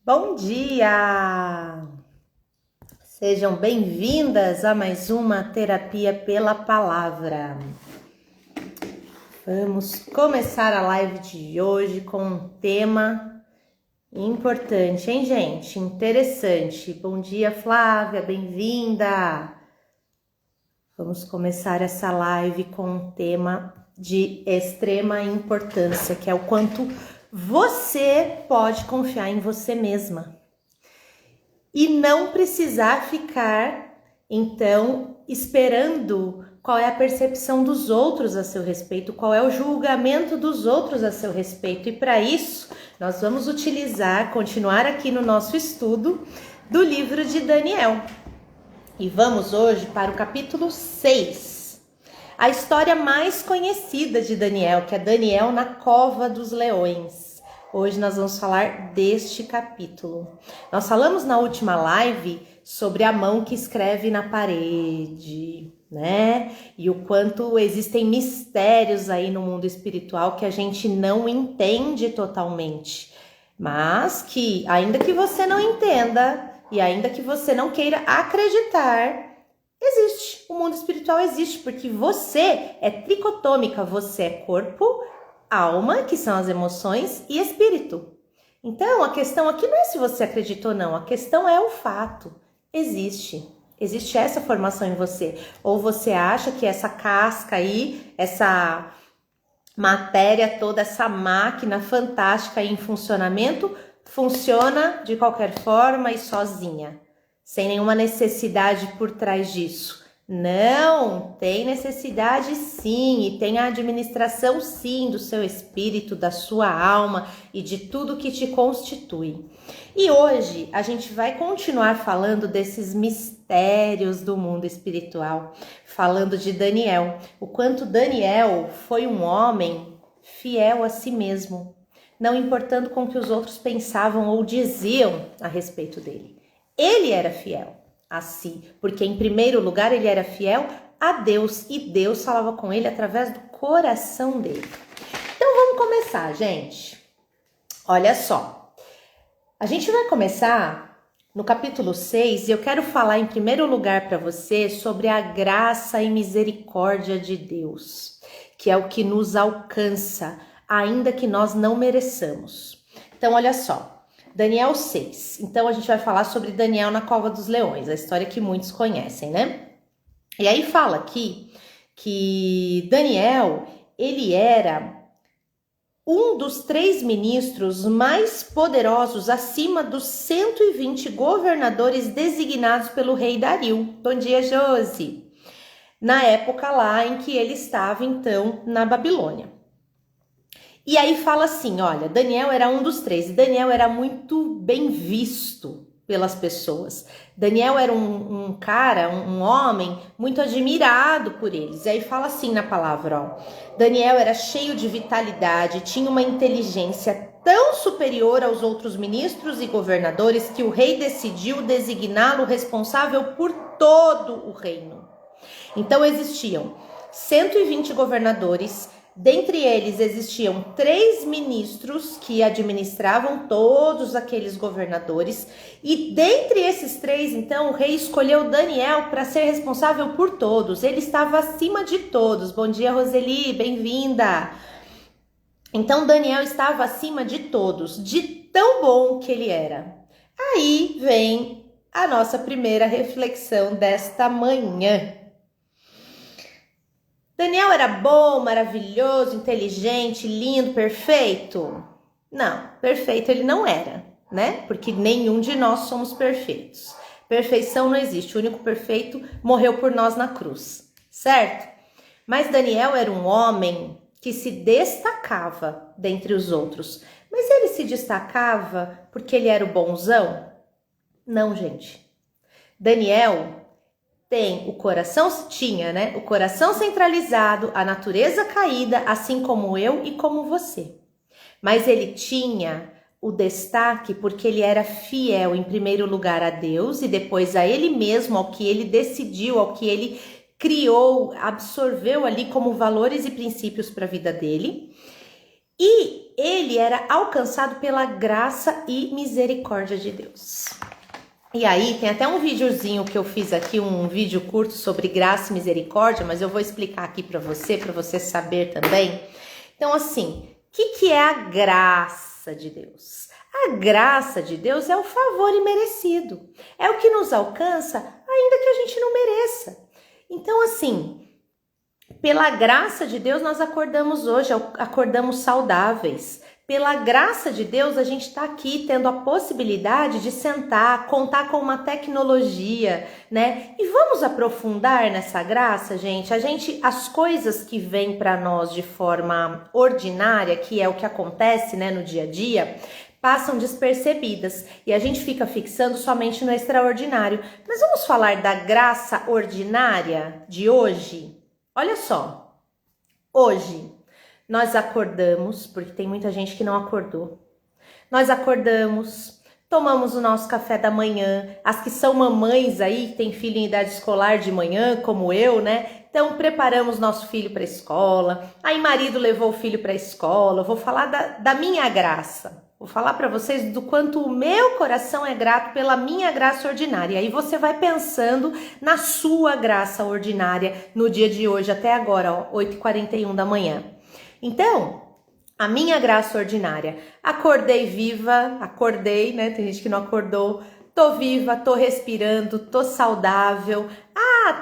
Bom dia! Sejam bem-vindas a mais uma terapia pela palavra. Vamos começar a live de hoje com um tema importante, hein, gente? Interessante. Bom dia, Flávia, bem-vinda! Vamos começar essa live com um tema de extrema importância, que é o quanto você pode confiar em você mesma. E não precisar ficar, então, esperando qual é a percepção dos outros a seu respeito, qual é o julgamento dos outros a seu respeito. E para isso, nós vamos continuar aqui no nosso estudo do livro de Daniel. E vamos hoje para o capítulo 6, a história mais conhecida de Daniel, que é Daniel na Cova dos Leões. Hoje nós vamos falar deste capítulo. Nós falamos na última live sobre a mão que escreve na parede, né? E o quanto existem mistérios aí no mundo espiritual que a gente não entende totalmente. Mas que, ainda que você não entenda e ainda que você não queira acreditar, existe. O mundo espiritual existe porque você é tricotômica, você é corpo, alma, que são as emoções, e espírito. Então, a questão aqui não é se você acredita ou não, a questão é o fato. Existe essa formação em você. Ou você acha que essa casca aí, essa matéria toda, essa máquina fantástica aí em funcionamento, funciona de qualquer forma e sozinha, sem nenhuma necessidade por trás disso. Não, tem necessidade sim, e tem a administração sim do seu espírito, da sua alma e de tudo que te constitui. E hoje a gente vai continuar falando desses mistérios do mundo espiritual, falando de Daniel, o quanto Daniel foi um homem fiel a si mesmo, não importando com o que os outros pensavam ou diziam a respeito dele. Ele era fiel a si, porque em primeiro lugar ele era fiel a Deus e Deus falava com ele através do coração dele. Então vamos começar, gente. Olha só, a gente vai começar no capítulo 6 e eu quero falar em primeiro lugar para você sobre a graça e misericórdia de Deus, que é o que nos alcança, ainda que nós não mereçamos. Então olha só, Daniel 6. Então a gente vai falar sobre Daniel na Cova dos Leões, a história que muitos conhecem, né? E aí fala aqui que Daniel, ele era um dos 3 ministros mais poderosos acima dos 120 governadores designados pelo rei Dario. Bom dia, Josi. Na época lá em que ele estava, então, na Babilônia. E aí fala assim, olha, Daniel era um dos 3 e Daniel era muito bem visto pelas pessoas. Daniel era um cara, um homem muito admirado por eles. E aí fala assim na palavra, ó, Daniel era cheio de vitalidade, tinha uma inteligência tão superior aos outros ministros e governadores que o rei decidiu designá-lo responsável por todo o reino. Então existiam 120 governadores. Dentre eles existiam 3 ministros que administravam todos aqueles governadores. E dentre esses 3, então, o rei escolheu Daniel para ser responsável por todos. Ele estava acima de todos. Bom dia, Roseli, bem-vinda. Então, Daniel estava acima de todos, de tão bom que ele era. Aí vem a nossa primeira reflexão desta manhã. Daniel era bom, maravilhoso, inteligente, lindo, perfeito? Não, perfeito ele não era, né? Porque nenhum de nós somos perfeitos. Perfeição não existe, o único perfeito morreu por nós na cruz, certo? Mas Daniel era um homem que se destacava dentre os outros. Mas ele se destacava porque ele era o bonzão? Não, gente. Daniel tinha, né? O coração centralizado, a natureza caída, assim como eu e como você. Mas ele tinha o destaque porque ele era fiel, em primeiro lugar, a Deus e depois a ele mesmo, ao que ele decidiu, ao que ele criou, absorveu ali como valores e princípios para a vida dele. E ele era alcançado pela graça e misericórdia de Deus. E aí tem até um videozinho que eu fiz aqui, um vídeo curto sobre graça e misericórdia, mas eu vou explicar aqui para você saber também. Então assim, o que é a graça de Deus? A graça de Deus é o favor imerecido, é o que nos alcança ainda que a gente não mereça. Então assim, pela graça de Deus nós acordamos hoje, acordamos saudáveis. Pela graça de Deus a gente está aqui tendo a possibilidade de sentar, contar com uma tecnologia, né? E vamos aprofundar nessa graça, gente? As coisas que vêm para nós de forma ordinária, que é o que acontece, né, no dia a dia, passam despercebidas e a gente fica fixando somente no extraordinário. Mas vamos falar da graça ordinária de hoje? Olha só, hoje nós acordamos, porque tem muita gente que não acordou. Nós acordamos, tomamos o nosso café da manhã. As que são mamães aí, que tem filho em idade escolar de manhã, como eu, né? Então preparamos nosso filho para a escola. Aí marido levou o filho para a escola. Eu vou falar da minha graça. Vou falar para vocês do quanto o meu coração é grato pela minha graça ordinária. Aí você vai pensando na sua graça ordinária no dia de hoje, até agora, ó, 8h41 da manhã. Então, a minha graça ordinária. Acordei viva, acordei, né? Tem gente que não acordou. Tô viva, tô respirando, tô saudável.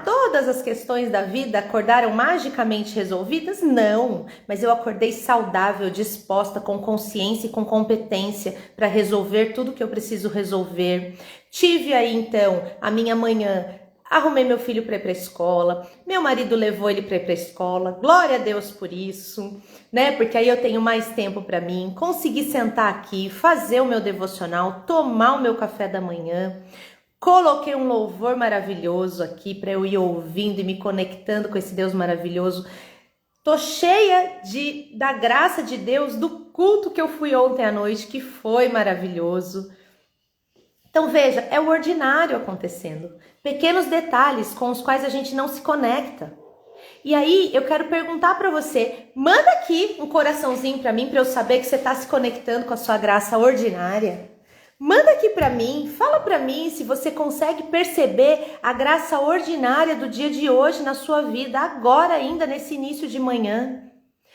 Todas as questões da vida acordaram magicamente resolvidas? Não, mas eu acordei saudável, disposta, com consciência e com competência para resolver tudo que eu preciso resolver. Tive aí então a minha manhã, arrumei meu filho para ir para a escola, meu marido levou ele para ir para a escola, glória a Deus por isso, né? Porque aí eu tenho mais tempo para mim, consegui sentar aqui, fazer o meu devocional, tomar o meu café da manhã. Coloquei um louvor maravilhoso aqui para eu ir ouvindo e me conectando com esse Deus maravilhoso. Tô cheia da graça de Deus, do culto que eu fui ontem à noite, que foi maravilhoso. Então veja, é o ordinário acontecendo. Pequenos detalhes com os quais a gente não se conecta. E aí eu quero perguntar para você, manda aqui um coraçãozinho para mim, para eu saber que você está se conectando com a sua graça ordinária. Manda aqui para mim, fala para mim se você consegue perceber a graça ordinária do dia de hoje na sua vida, agora ainda nesse início de manhã.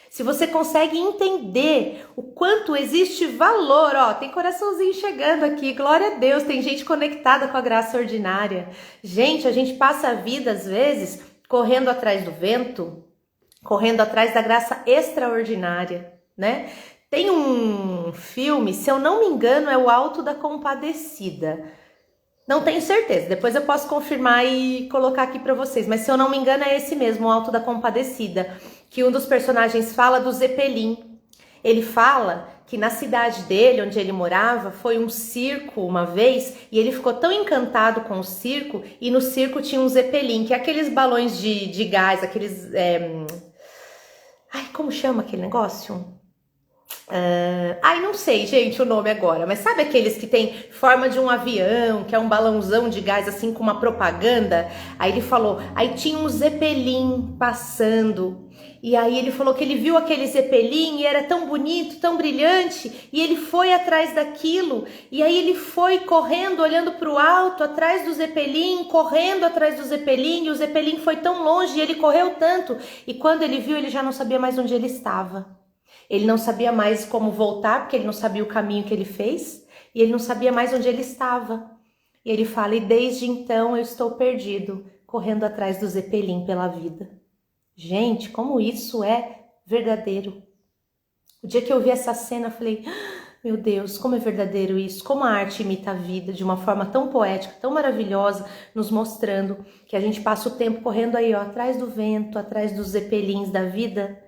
Se você consegue entender o quanto existe valor, ó, tem coraçãozinho chegando aqui, glória a Deus, tem gente conectada com a graça ordinária. Gente, a gente passa a vida às vezes correndo atrás do vento, correndo atrás da graça extraordinária, né? Tem um filme, se eu não me engano, é o Alto da Compadecida. Não tenho certeza, depois eu posso confirmar e colocar aqui para vocês. Mas se eu não me engano é esse mesmo, o Alto da Compadecida. Que um dos personagens fala do Zeppelin. Ele fala que na cidade dele, onde ele morava, foi um circo uma vez. E ele ficou tão encantado com o circo. E no circo tinha um Zeppelin, que é aqueles balões de gás, aqueles... como chama aquele negócio? Não sei, gente, o nome agora, mas sabe aqueles que tem forma de um avião, que é um balãozão de gás assim com uma propaganda? Aí ele falou, aí tinha um Zeppelin passando, e aí ele falou que ele viu aquele Zeppelin e era tão bonito, tão brilhante, e ele foi atrás daquilo, e aí ele foi correndo, olhando para o alto, atrás do Zeppelin, correndo atrás do Zeppelin, e o Zeppelin foi tão longe, e ele correu tanto, e quando ele viu, ele já não sabia mais onde ele estava. Ele não sabia mais como voltar, porque ele não sabia o caminho que ele fez, e ele não sabia mais onde ele estava. E ele fala, e desde então eu estou perdido, correndo atrás do Zeppelin pela vida. Gente, como isso é verdadeiro. O dia que eu vi essa cena, eu falei, meu Deus, como é verdadeiro isso, como a arte imita a vida de uma forma tão poética, tão maravilhosa, nos mostrando que a gente passa o tempo correndo aí, ó, atrás do vento, atrás dos Zeppelins da vida,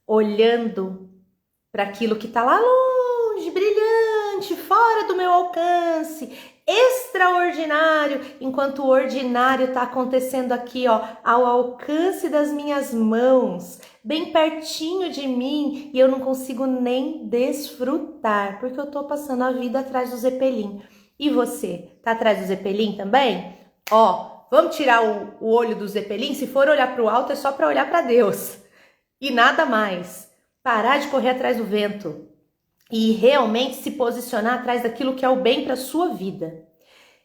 olhando para aquilo que está lá longe, brilhante, fora do meu alcance, extraordinário, enquanto o ordinário está acontecendo aqui, ó, ao alcance das minhas mãos, bem pertinho de mim, e eu não consigo nem desfrutar, porque eu estou passando a vida atrás do Zeppelin. E você, tá atrás do Zeppelin também? Ó, vamos tirar o olho do Zeppelin? Se for olhar para o alto, é só para olhar para Deus, e nada mais. parar de correr atrás do vento e realmente se posicionar atrás daquilo que é o bem para a sua vida.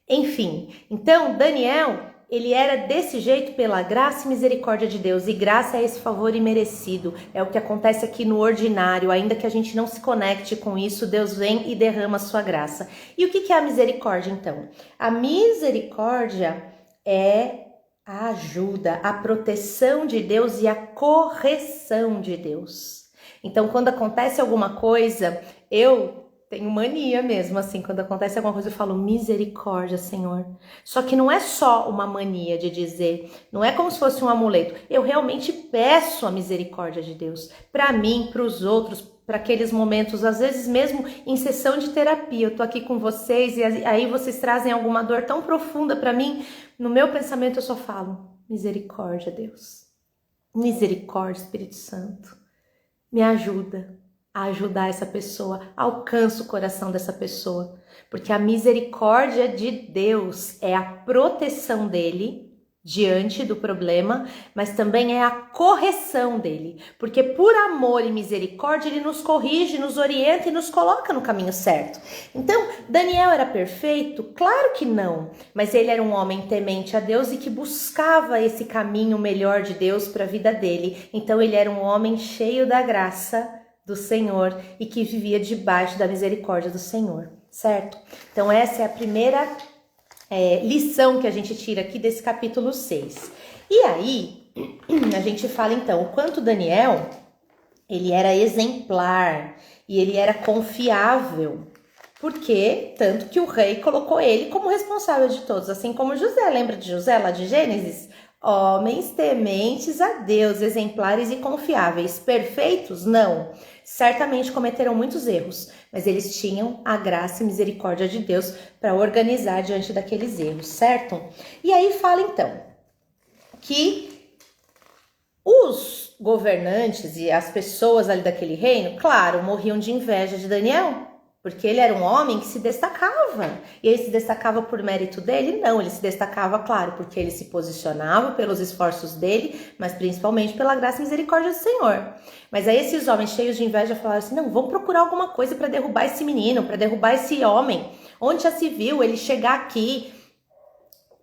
Enfim, então Daniel, ele era desse jeito pela graça e misericórdia de Deus, e graça é esse favor imerecido, é o que acontece aqui no ordinário, ainda que a gente não se conecte com isso, Deus vem e derrama a sua graça. E o que é a misericórdia então? A misericórdia é a ajuda, a proteção de Deus e a correção de Deus. Então, quando acontece alguma coisa, eu tenho mania mesmo, assim, quando acontece alguma coisa eu falo misericórdia, Senhor. Só que não é só uma mania de dizer, não é como se fosse um amuleto. Eu realmente peço a misericórdia de Deus para mim, para os outros, para aqueles momentos, às vezes mesmo em sessão de terapia. Eu tô aqui com vocês e aí vocês trazem alguma dor tão profunda para mim. No meu pensamento eu só falo, misericórdia, Deus. Misericórdia, Espírito Santo. Me ajuda a ajudar essa pessoa, alcança o coração dessa pessoa, porque a misericórdia de Deus é a proteção dele diante do problema, mas também é a correção dele, porque por amor e misericórdia ele nos corrige, nos orienta e nos coloca no caminho certo. Então, Daniel era perfeito? Claro que não, mas ele era um homem temente a Deus e que buscava esse caminho melhor de Deus para a vida dele. Então ele era um homem cheio da graça do Senhor e que vivia debaixo da misericórdia do Senhor, certo? Então essa é a primeira lição que a gente tira aqui desse capítulo 6. E aí, a gente fala então o quanto Daniel, ele era exemplar e ele era confiável, porque tanto que o rei colocou ele como responsável de todos, assim como José. Lembra de José lá de Gênesis? Homens tementes a Deus, exemplares e confiáveis. Perfeitos? Não. Certamente cometeram muitos erros, mas eles tinham a graça e misericórdia de Deus para organizar diante daqueles erros, certo? E aí fala então que os governantes e as pessoas ali daquele reino, claro, morriam de inveja de Daniel, porque ele era um homem que se destacava. E ele se destacava por mérito dele? Não, ele se destacava, claro, porque ele se posicionava pelos esforços dele, mas principalmente pela graça e misericórdia do Senhor. Mas aí esses homens cheios de inveja falaram assim, não, vamos procurar alguma coisa para derrubar esse menino, para derrubar esse homem. Onde já se viu ele chegar aqui,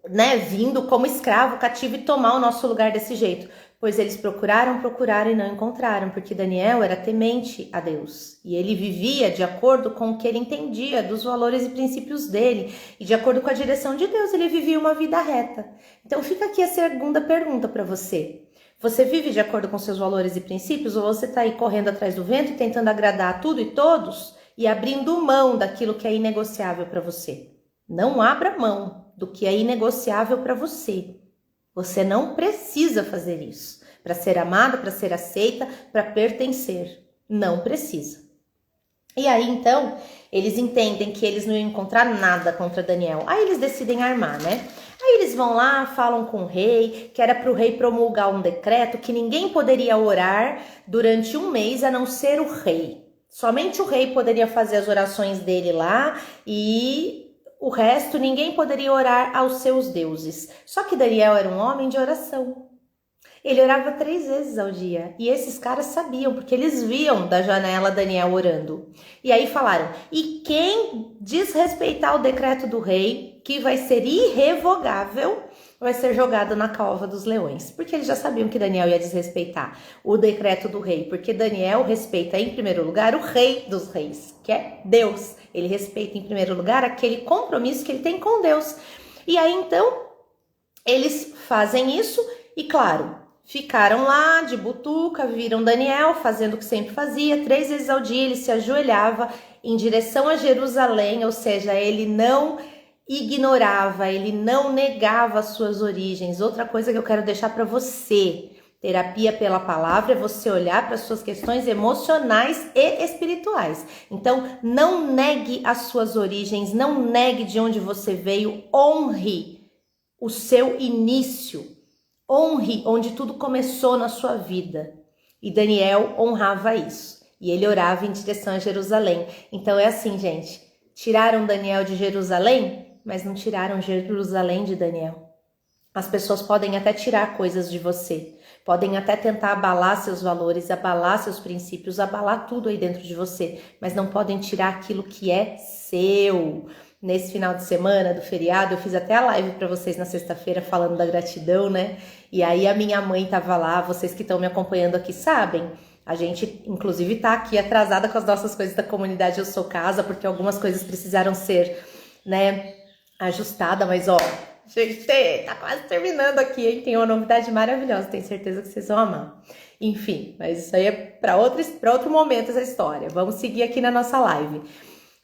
né, vindo como escravo, cativo e tomar o nosso lugar desse jeito? Pois eles procuraram e não encontraram, porque Daniel era temente a Deus. E ele vivia de acordo com o que ele entendia dos valores e princípios dele. E de acordo com a direção de Deus, ele vivia uma vida reta. Então fica aqui a segunda pergunta para você. Você vive de acordo com seus valores e princípios, ou você está aí correndo atrás do vento e tentando agradar a tudo e todos e abrindo mão daquilo que é inegociável para você? Não abra mão do que é inegociável para você. Você não precisa fazer isso para ser amada, para ser aceita, para pertencer. Não precisa. E aí, então, eles entendem que eles não iam encontrar nada contra Daniel. Aí eles decidem armar, né? Aí eles vão lá, falam com o rei, que era para o rei promulgar um decreto que ninguém poderia orar durante um mês a não ser o rei. Somente o rei poderia fazer as orações dele lá e o resto, ninguém poderia orar aos seus deuses. Só que Daniel era um homem de oração. Ele orava 3 vezes ao dia. E esses caras sabiam, porque eles viam da janela Daniel orando. E aí falaram, e quem desrespeitar o decreto do rei, que vai ser irrevogável, vai ser jogado na cova dos leões. Porque eles já sabiam que Daniel ia desrespeitar o decreto do rei. Porque Daniel respeita, em primeiro lugar, o rei dos reis, que é Deus. Ele respeita, em primeiro lugar, aquele compromisso que ele tem com Deus. E aí, então, eles fazem isso e, claro, ficaram lá de butuca, viram Daniel fazendo o que sempre fazia. 3 vezes ao dia ele se ajoelhava em direção a Jerusalém, ou seja, ele não ignorava, ele não negava as suas origens. Outra coisa que eu quero deixar para você, terapia pela palavra, é você olhar para as suas questões emocionais e espirituais. Então, não negue as suas origens, não negue de onde você veio, honre o seu início. Honre onde tudo começou na sua vida. E Daniel honrava isso. E ele orava em direção a Jerusalém. Então é assim, gente. Tiraram Daniel de Jerusalém, mas não tiraram Jerusalém de Daniel. As pessoas podem até tirar coisas de você, Podem até tentar abalar seus valores, abalar seus princípios, abalar tudo aí dentro de você, mas não podem tirar aquilo que é seu. Nesse final de semana do feriado, eu fiz até a live para vocês na sexta-feira falando da gratidão, né? E aí a minha mãe tava lá, vocês que estão me acompanhando aqui sabem. A gente, inclusive, tá aqui atrasada com as nossas coisas da comunidade Eu Sou Casa, porque algumas coisas precisaram ser, né, ajustada, mas ó, gente, tá quase terminando aqui, hein? Tem uma novidade maravilhosa, tenho certeza que vocês vão amar. Enfim, mas isso aí é para outro momento essa história. Vamos seguir aqui na nossa live.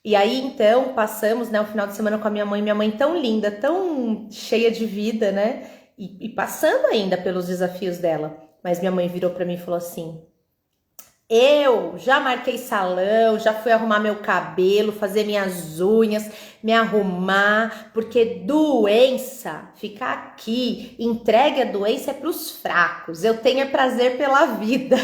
E aí, então, passamos, né, o final de semana com a minha mãe tão linda, tão cheia de vida, né? E passando ainda pelos desafios dela. Mas minha mãe virou para mim e falou assim: eu já marquei salão, já fui arrumar meu cabelo, fazer minhas unhas, me arrumar, porque doença, ficar aqui, entregue a doença é para os fracos, eu tenho prazer pela vida.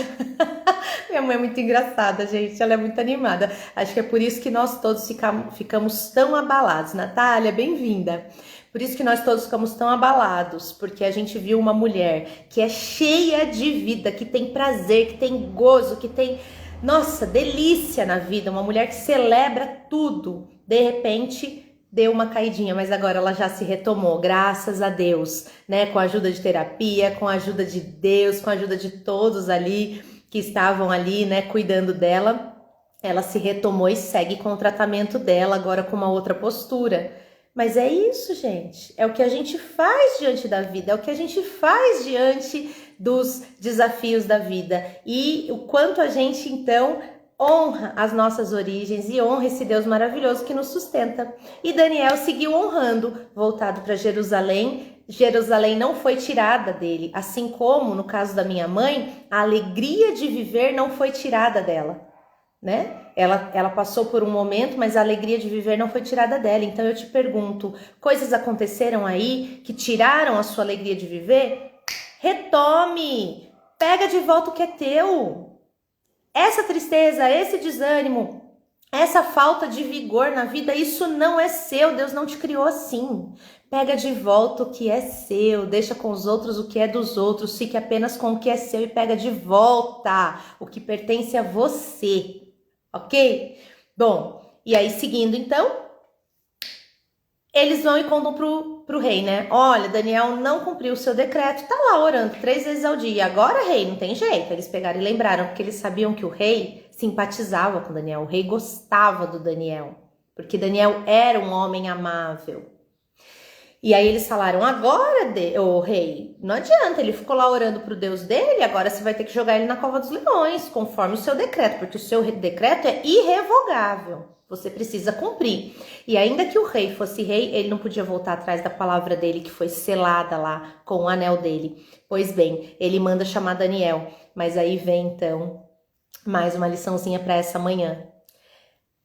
Minha mãe é muito engraçada, gente, ela é muito animada. Acho que é por isso que nós todos ficamos tão abalados. Natália, bem-vinda. Por isso que nós todos ficamos tão abalados, porque a gente viu uma mulher que é cheia de vida, que tem prazer, que tem gozo, que tem, nossa, delícia na vida, uma mulher que celebra tudo. De repente, deu uma caidinha, mas agora ela já se retomou, graças a Deus, né? Com a ajuda de terapia, com a ajuda de Deus, com a ajuda de todos ali que estavam ali, né, cuidando dela. Ela se retomou e segue com o tratamento dela, agora com uma outra postura. Mas é isso, gente, é o que a gente faz diante da vida, é o que a gente faz diante dos desafios da vida e o quanto a gente, então, honra as nossas origens e honra esse Deus maravilhoso que nos sustenta. E Daniel seguiu honrando, voltado para Jerusalém. Jerusalém não foi tirada dele, assim como, no caso da minha mãe, a alegria de viver não foi tirada dela, né? Ela passou por um momento, mas a alegria de viver não foi tirada dela. Então eu te pergunto, coisas aconteceram aí que tiraram a sua alegria de viver? Retome! Pega de volta o que é teu. Essa tristeza, esse desânimo, essa falta de vigor na vida, isso não é seu. Deus não te criou assim. Pega de volta o que é seu, deixa com os outros o que é dos outros, fique apenas com o que é seu e pega de volta o que pertence a você. Ok? Bom, e aí seguindo então, eles vão e contam pro rei, né? Olha, Daniel não cumpriu o seu decreto, tá lá orando 3 vezes ao dia. Agora, rei, não tem jeito. Eles pegaram e lembraram, porque eles sabiam que o rei simpatizava com Daniel, o rei gostava do Daniel, porque Daniel era um homem amável. E aí eles falaram, agora, o rei, não adianta, ele ficou lá orando pro Deus dele, agora você vai ter que jogar ele na cova dos leões, conforme o seu decreto, porque o seu decreto é irrevogável, você precisa cumprir. E ainda que o rei fosse rei, ele não podia voltar atrás da palavra dele, que foi selada lá com o anel dele. Pois bem, ele manda chamar Daniel, mas aí vem então mais uma liçãozinha para essa manhã.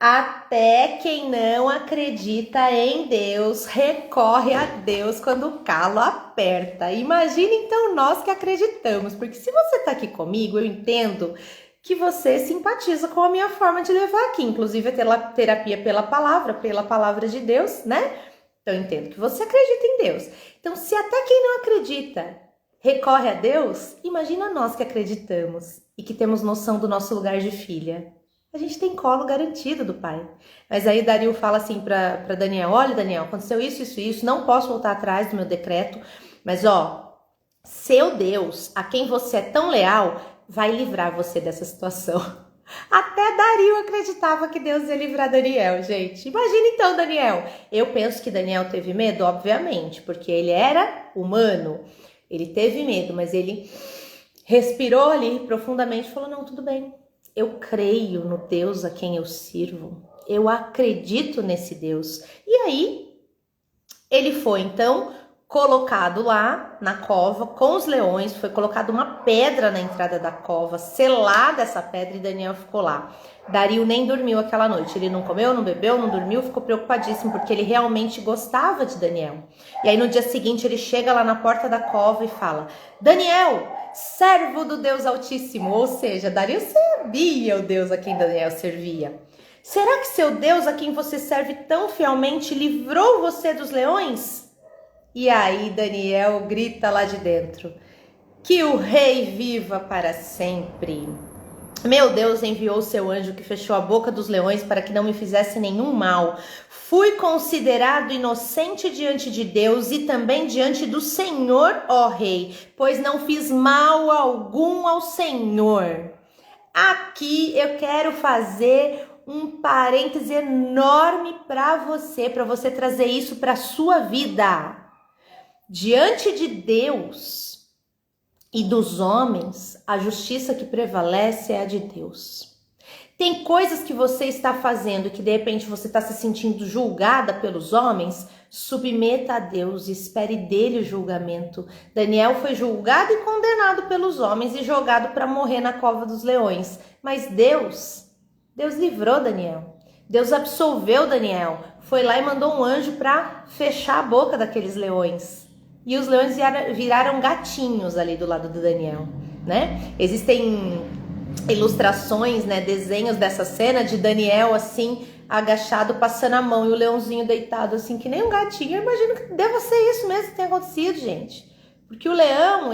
Até quem não acredita em Deus recorre a Deus quando o calo aperta. Imagina então nós que acreditamos, porque se você está aqui comigo, eu entendo que você simpatiza com a minha forma de levar aqui, inclusive a terapia pela palavra de Deus, né? Então eu entendo que você acredita em Deus. Então se até quem não acredita recorre a Deus, imagina nós que acreditamos e que temos noção do nosso lugar de filha. A gente tem colo garantido do pai. Mas aí Dario fala assim para Daniel, olha Daniel, aconteceu isso, não posso voltar atrás do meu decreto, mas ó, seu Deus, a quem você é tão leal, vai livrar você dessa situação. Até Dario acreditava que Deus ia livrar Daniel, gente. Imagina então Daniel. Eu penso que Daniel teve medo, obviamente, porque ele era humano. Ele teve medo, mas ele respirou ali profundamente e falou, não, tudo bem. Eu creio no Deus a quem eu sirvo, eu acredito nesse Deus. E aí, ele foi então colocado lá na cova com os leões, foi colocada uma pedra na entrada da cova, selada essa pedra e Daniel ficou lá. Dario nem dormiu aquela noite, ele não comeu, não bebeu, não dormiu, ficou preocupadíssimo porque ele realmente gostava de Daniel. E aí no dia seguinte ele chega lá na porta da cova e fala, Daniel, servo do Deus Altíssimo, ou seja, Dario sabia o Deus a quem Daniel servia. Será que seu Deus a quem você serve tão fielmente livrou você dos leões? E aí Daniel grita lá de dentro, Que o Rei viva para sempre. Meu Deus enviou seu anjo que fechou a boca dos leões para que não me fizesse nenhum mal. Fui considerado inocente diante de Deus e também diante do Senhor, ó Rei, pois não fiz mal algum ao Senhor. Aqui eu quero fazer um parêntese enorme para você trazer isso para a sua vida. Diante de Deus e dos homens, a justiça que prevalece é a de Deus. Tem coisas que você está fazendo que de repente você está se sentindo julgada pelos homens, submeta a Deus, espere dele o julgamento. Daniel foi julgado e condenado pelos homens e jogado para morrer na cova dos leões. Mas Deus livrou Daniel. Deus absolveu Daniel. Foi lá e mandou um anjo para fechar a boca daqueles leões. E os leões viraram gatinhos ali do lado do Daniel, né? Existem ilustrações, né, desenhos dessa cena de Daniel assim, agachado, passando a mão, e o leãozinho deitado assim, que nem um gatinho. Eu imagino que deva ser isso mesmo que tem acontecido, gente. Porque o leão,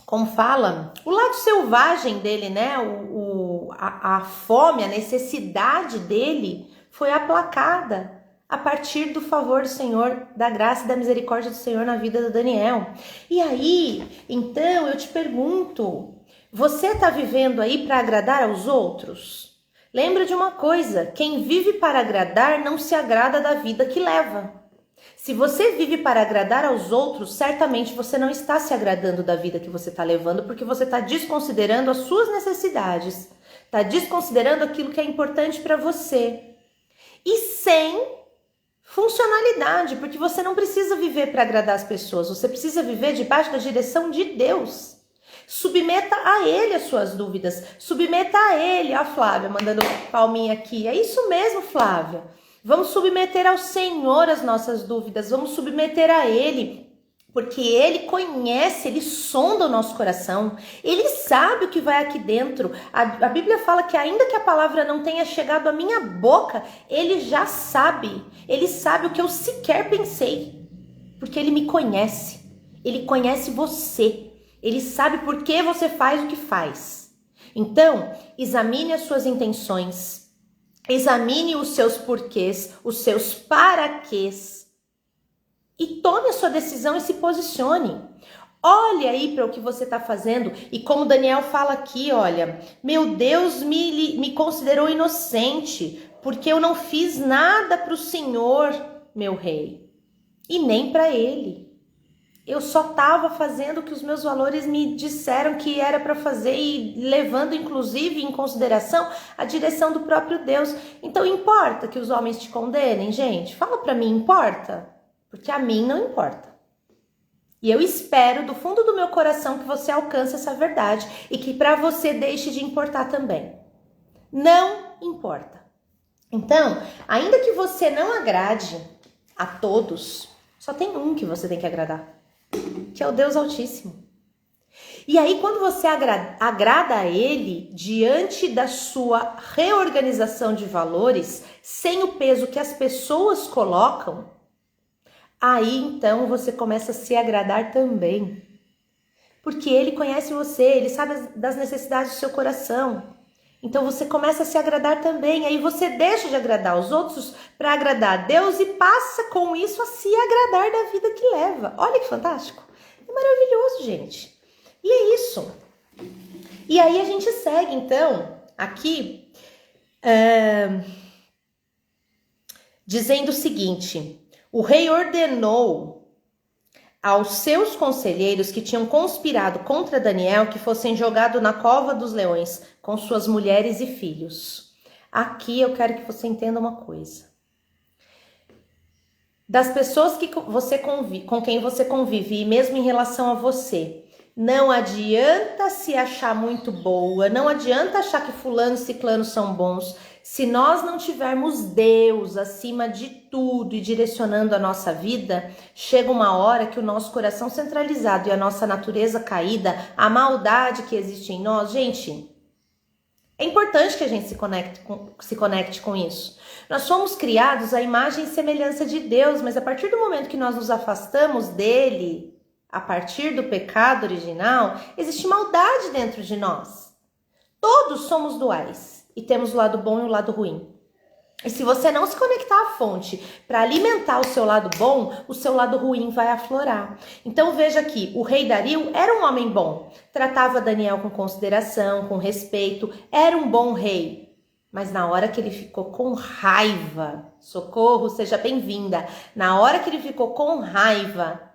como fala, o lado selvagem dele, né, a fome, a necessidade dele foi aplacada a partir do favor do Senhor, da graça e da misericórdia do Senhor na vida do Daniel. E aí, então, eu te pergunto, você está vivendo aí para agradar aos outros? Lembra de uma coisa, quem vive para agradar não se agrada da vida que leva. Se você vive para agradar aos outros, certamente você não está se agradando da vida que você está levando, porque você está desconsiderando as suas necessidades, está desconsiderando aquilo que é importante para você. E sem funcionalidade, porque você não precisa viver para agradar as pessoas, você precisa viver debaixo da direção de Deus. Submeta a Ele as suas dúvidas, submeta a Ele. A Flávia mandando palminha aqui, é isso mesmo, Flávia. Vamos submeter ao Senhor as nossas dúvidas, vamos submeter a Ele, porque Ele conhece, Ele sonda o nosso coração, Ele sabe o que vai aqui dentro. A Bíblia fala que ainda que a palavra não tenha chegado à minha boca, Ele já sabe, Ele sabe o que eu sequer pensei, porque Ele me conhece, Ele conhece você, Ele sabe por que você faz o que faz. Então, examine as suas intenções, examine os seus porquês, os seus paraquês, e tome a sua decisão e se posicione. Olha aí para o que você está fazendo. E como Daniel fala aqui, olha, meu Deus me considerou inocente, porque eu não fiz nada para o Senhor, meu rei, e nem para ele. Eu só estava fazendo o que os meus valores me disseram que era para fazer e levando inclusive em consideração a direção do próprio Deus. Então importa que os homens te condenem, gente? Fala para mim, importa? Porque a mim não importa. E eu espero do fundo do meu coração que você alcance essa verdade e que para você deixe de importar também. Não importa. Então, ainda que você não agrade a todos, só tem um que você tem que agradar, que é o Deus Altíssimo. E aí, quando você agrada a Ele diante da sua reorganização de valores, sem o peso que as pessoas colocam, aí então você começa a se agradar também. Porque Ele conhece você, Ele sabe das necessidades do seu coração. Então você começa a se agradar também. Aí você deixa de agradar os outros para agradar a Deus e passa com isso a se agradar da vida que leva. Olha que fantástico. É maravilhoso, gente. E é isso. E aí a gente segue então aqui dizendo o seguinte: o rei ordenou aos seus conselheiros que tinham conspirado contra Daniel que fossem jogados na cova dos leões com suas mulheres e filhos. Aqui eu quero que você entenda uma coisa. Das pessoas que você com quem você convive, e mesmo em relação a você, não adianta se achar muito boa, não adianta achar que fulano e ciclano são bons. Se nós não tivermos Deus acima de tudo e direcionando a nossa vida, chega uma hora que o nosso coração centralizado e a nossa natureza caída, a maldade que existe em nós, gente, É importante que a gente se conecte com isso. Nós fomos criados à imagem e semelhança de Deus, mas a partir do momento que nós nos afastamos dele, a partir do pecado original, existe maldade dentro de nós. Todos somos duais e temos o lado bom e o lado ruim. E se você não se conectar à fonte para alimentar o seu lado bom, o seu lado ruim vai aflorar. Então veja aqui, o rei Dario era um homem bom, tratava Daniel com consideração, com respeito, era um bom rei. Mas na hora que ele ficou com raiva, socorro, seja bem-vinda, na hora que ele ficou com raiva,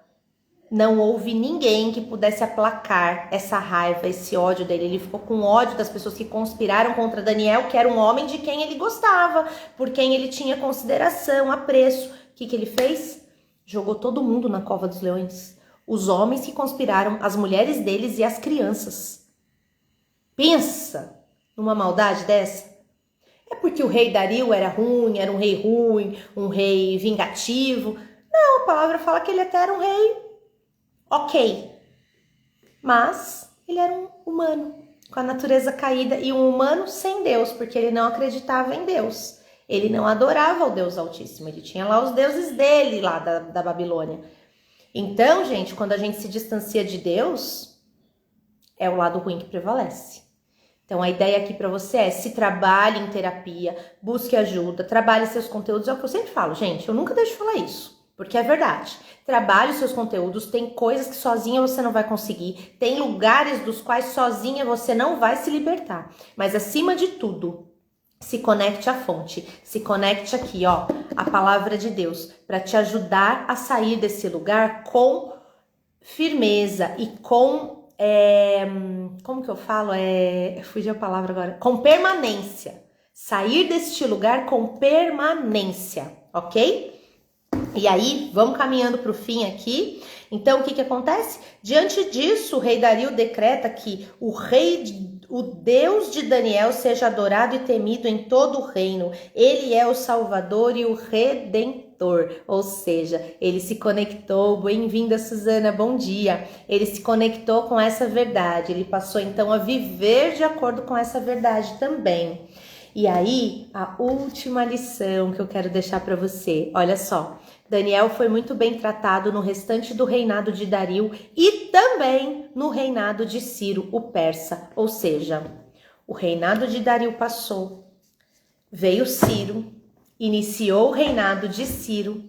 não houve ninguém que pudesse aplacar essa raiva, esse ódio dele. Ele ficou com ódio das pessoas que conspiraram contra Daniel, que era um homem de quem ele gostava, por quem ele tinha consideração, apreço. O que ele fez? Jogou todo mundo na cova dos leões. Os homens que conspiraram, as mulheres deles e as crianças. Pensa numa maldade dessa? É porque o rei Dario era ruim, um rei vingativo. Não, a palavra fala que ele até era um rei ok, mas ele era um humano, com a natureza caída e um humano sem Deus, porque ele não acreditava em Deus. Ele não adorava o Deus Altíssimo, ele tinha lá os deuses dele, lá da Babilônia. Então, gente, quando a gente se distancia de Deus, é o lado ruim que prevalece. Então, a ideia aqui para você é: se trabalhe em terapia, busque ajuda, trabalhe seus conteúdos. É o que eu sempre falo, gente, eu nunca deixo de falar isso. Porque é verdade, trabalhe os seus conteúdos, tem coisas que sozinha você não vai conseguir, tem lugares dos quais sozinha você não vai se libertar. Mas acima de tudo, se conecte à fonte, se conecte aqui, ó, a palavra de Deus, para te ajudar a sair desse lugar com firmeza e com, como que eu falo? Fugiu a palavra agora. Com permanência. Sair deste lugar com permanência, ok? E aí, vamos caminhando para o fim aqui. Então, o que acontece? Diante disso, o rei Dario decreta que o Deus de Daniel seja adorado e temido em todo o reino. Ele é o Salvador e o Redentor. Ou seja, ele se conectou. Bem-vinda, Suzana, bom dia. Ele se conectou com essa verdade. Ele passou, então, a viver de acordo com essa verdade também. E aí, a última lição que eu quero deixar para você. Olha só. Daniel foi muito bem tratado no restante do reinado de Dario e também no reinado de Ciro, o persa. Ou seja, o reinado de Dario passou, veio Ciro, iniciou o reinado de Ciro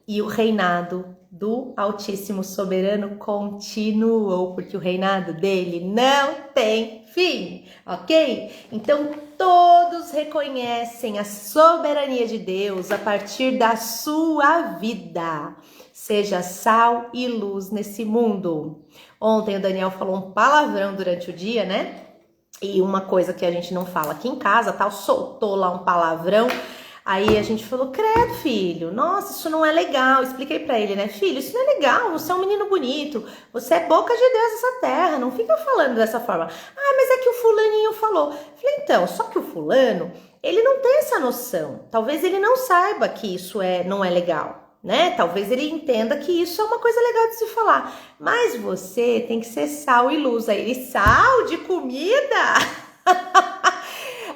e o reinado do Altíssimo Soberano continuou, porque o reinado dele não tem fim, ok? Então, todos reconhecem a soberania de Deus a partir da sua vida. Seja sal e luz nesse mundo. Ontem o Daniel falou um palavrão durante o dia, né? E uma coisa que a gente não fala aqui em casa, tal, soltou lá um palavrão. Aí a gente falou: credo, filho, nossa, isso não é legal. Expliquei pra ele, né? Filho, isso não é legal, você é um menino bonito, você é boca de Deus nessa terra, não fica falando dessa forma. Ah, mas é que o fulaninho falou. Falei, então, só que o fulano, ele não tem essa noção. Talvez ele não saiba que isso não é legal, né? Talvez ele entenda que isso é uma coisa legal de se falar. Mas você tem que ser sal e luz. Aí ele, sal de comida?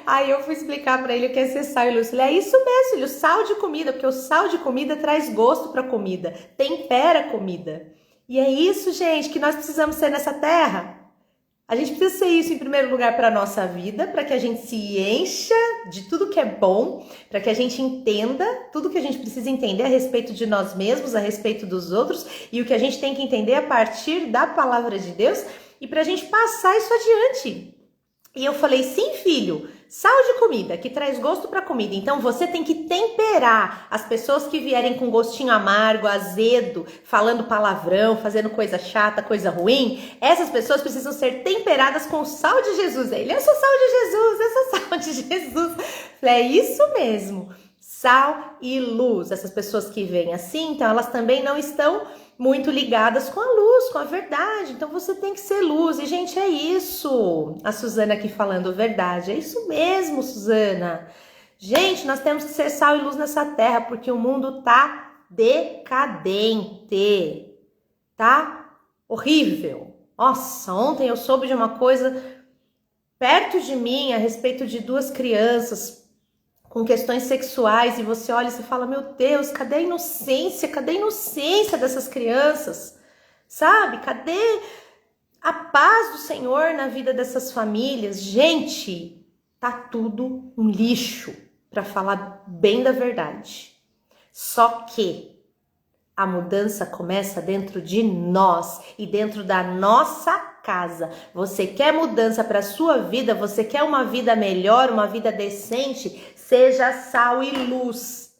Aí eu fui explicar pra ele o que é ser sal e luz. Ele, é isso mesmo, filho, sal de comida, porque o sal de comida traz gosto pra comida, tempera a comida. E é isso, gente, que nós precisamos ser nessa terra. A gente precisa ser isso em primeiro lugar para a nossa vida, para que a gente se encha de tudo que é bom, para que a gente entenda tudo que a gente precisa entender a respeito de nós mesmos, a respeito dos outros, e o que a gente tem que entender a partir da palavra de Deus, e para a gente passar isso adiante. E eu falei, sim, filho, sal de comida, que traz gosto para comida. Então você tem que temperar as pessoas que vierem com gostinho amargo, azedo, falando palavrão, fazendo coisa chata, coisa ruim. Essas pessoas precisam ser temperadas com o sal de Jesus. Ele, eu sou sal de Jesus, eu sou sal de Jesus. Falei, é isso mesmo, sal e luz. Essas pessoas que vêm assim, então elas também não estão muito ligadas com a luz, com a verdade. Então você tem que ser luz. E, gente, é isso. A Suzana aqui falando verdade. É isso mesmo, Suzana. Gente, nós temos que ser sal e luz nessa terra, porque o mundo tá decadente. Tá horrível. Nossa, ontem eu soube de uma coisa perto de mim a respeito de 2 crianças com questões sexuais e você olha e você fala, meu Deus, cadê a inocência? Cadê a inocência dessas crianças? Sabe? Cadê a paz do Senhor na vida dessas famílias? Gente, tá tudo um lixo, para falar bem da verdade. Só que a mudança começa dentro de nós e dentro da nossa casa. Você quer mudança para a sua vida? Você quer uma vida melhor, uma vida decente? Seja sal e luz.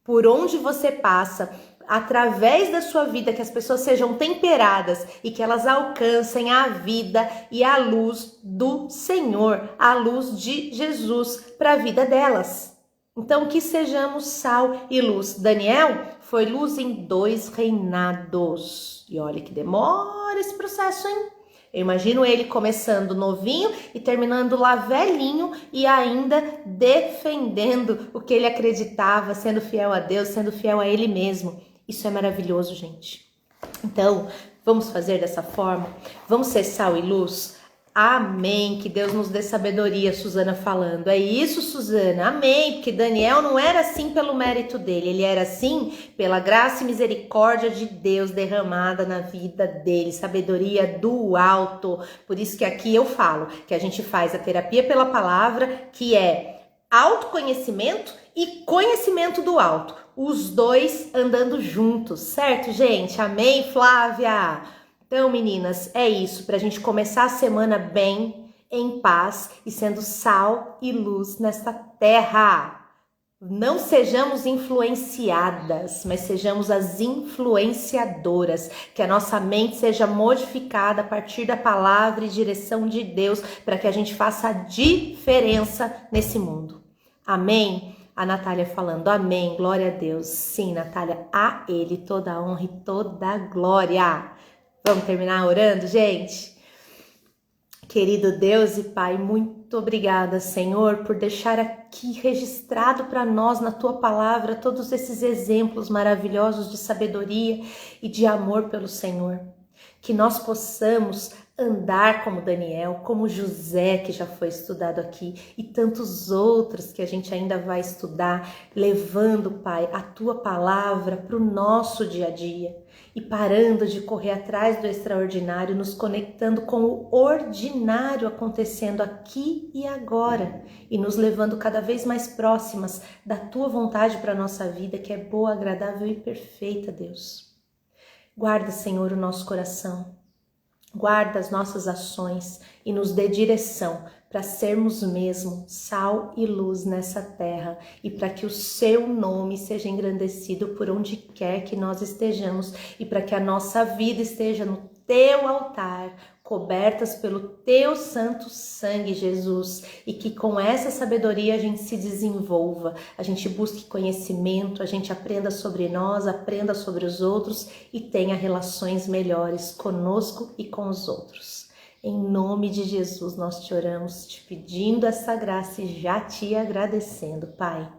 Por onde você passa, através da sua vida, que as pessoas sejam temperadas e que elas alcancem a vida e a luz do Senhor, a luz de Jesus para a vida delas. Então, que sejamos sal e luz. Daniel foi luz em 2 reinados. E olha que demora esse processo, hein? Eu imagino ele começando novinho e terminando lá velhinho e ainda defendendo o que ele acreditava, sendo fiel a Deus, sendo fiel a ele mesmo. Isso é maravilhoso, gente. Então, vamos fazer dessa forma? Vamos ser sal e luz? Amém, que Deus nos dê sabedoria, Suzana falando. É isso, Suzana, amém, porque Daniel não era assim pelo mérito dele, ele era assim pela graça e misericórdia de Deus derramada na vida dele, sabedoria do alto. Por isso que aqui eu falo que a gente faz a terapia pela palavra, que é autoconhecimento e conhecimento do alto, os dois andando juntos, certo, gente? Amém, Flávia? Então, meninas, é isso, para a gente começar a semana bem, em paz e sendo sal e luz nesta terra. Não sejamos influenciadas, mas sejamos as influenciadoras, que a nossa mente seja modificada a partir da palavra e direção de Deus, para que a gente faça a diferença nesse mundo. Amém? A Natália falando, amém, glória a Deus. Sim, Natália, a Ele toda a honra e toda a glória. Vamos terminar orando, gente? Querido Deus e Pai, muito obrigada, Senhor, por deixar aqui registrado para nós na Tua palavra todos esses exemplos maravilhosos de sabedoria e de amor pelo Senhor. Que nós possamos andar como Daniel, como José, que já foi estudado aqui, e tantos outros que a gente ainda vai estudar, levando, Pai, a Tua palavra para o nosso dia a dia. E parando de correr atrás do extraordinário, nos conectando com o ordinário acontecendo aqui e agora, e nos levando cada vez mais próximas da Tua vontade para a nossa vida, que é boa, agradável e perfeita, Deus. Guarda, Senhor, o nosso coração, guarda as nossas ações e nos dê direção para sermos mesmo sal e luz nessa terra e para que o Seu nome seja engrandecido por onde quer que nós estejamos e para que a nossa vida esteja no Teu altar, cobertas pelo Teu santo sangue, Jesus, e que com essa sabedoria a gente se desenvolva, a gente busque conhecimento, a gente aprenda sobre nós, aprenda sobre os outros e tenha relações melhores conosco e com os outros. Em nome de Jesus nós te oramos, te pedindo essa graça e já te agradecendo, Pai.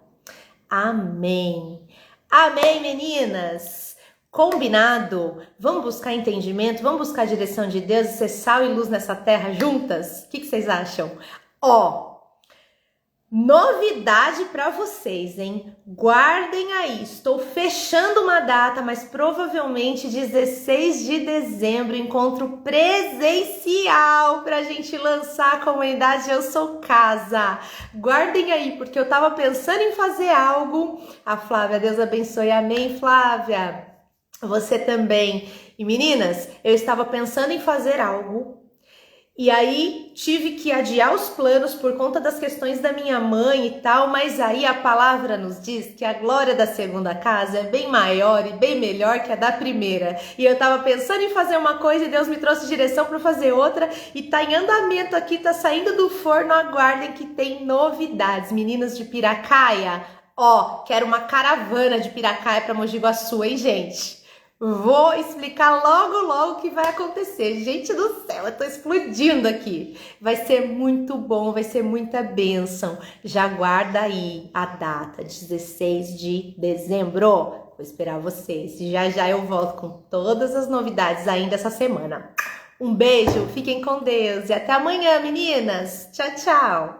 Amém. Amém, meninas. Combinado? Vamos buscar entendimento, vamos buscar a direção de Deus e ser sal e luz nessa terra juntas? O que vocês acham? Novidade para vocês, hein? Guardem aí, estou fechando uma data, mas provavelmente 16 de dezembro, encontro presencial para a gente lançar a comunidade Eu Sou Casa. Guardem aí, porque eu tava pensando em fazer algo. A Flávia, Deus abençoe, amém, Flávia? Você também. E meninas, eu estava pensando em fazer algo. E aí tive que adiar os planos por conta das questões da minha mãe e tal, mas aí a palavra nos diz que a glória da segunda casa é bem maior e bem melhor que a da primeira. E eu tava pensando em fazer uma coisa e Deus me trouxe direção para fazer outra e tá em andamento aqui, tá saindo do forno, aguardem que tem novidades. Meninas de Piracaia, quero uma caravana de Piracaia para Mogi Guaçu, hein, gente? Vou explicar logo o que vai acontecer. Gente do céu, eu tô explodindo aqui. Vai ser muito bom, vai ser muita bênção. Já guarda aí a data, 16 de dezembro. Vou esperar vocês. Já eu volto com todas as novidades ainda essa semana. Um beijo, fiquem com Deus e até amanhã, meninas. Tchau, tchau.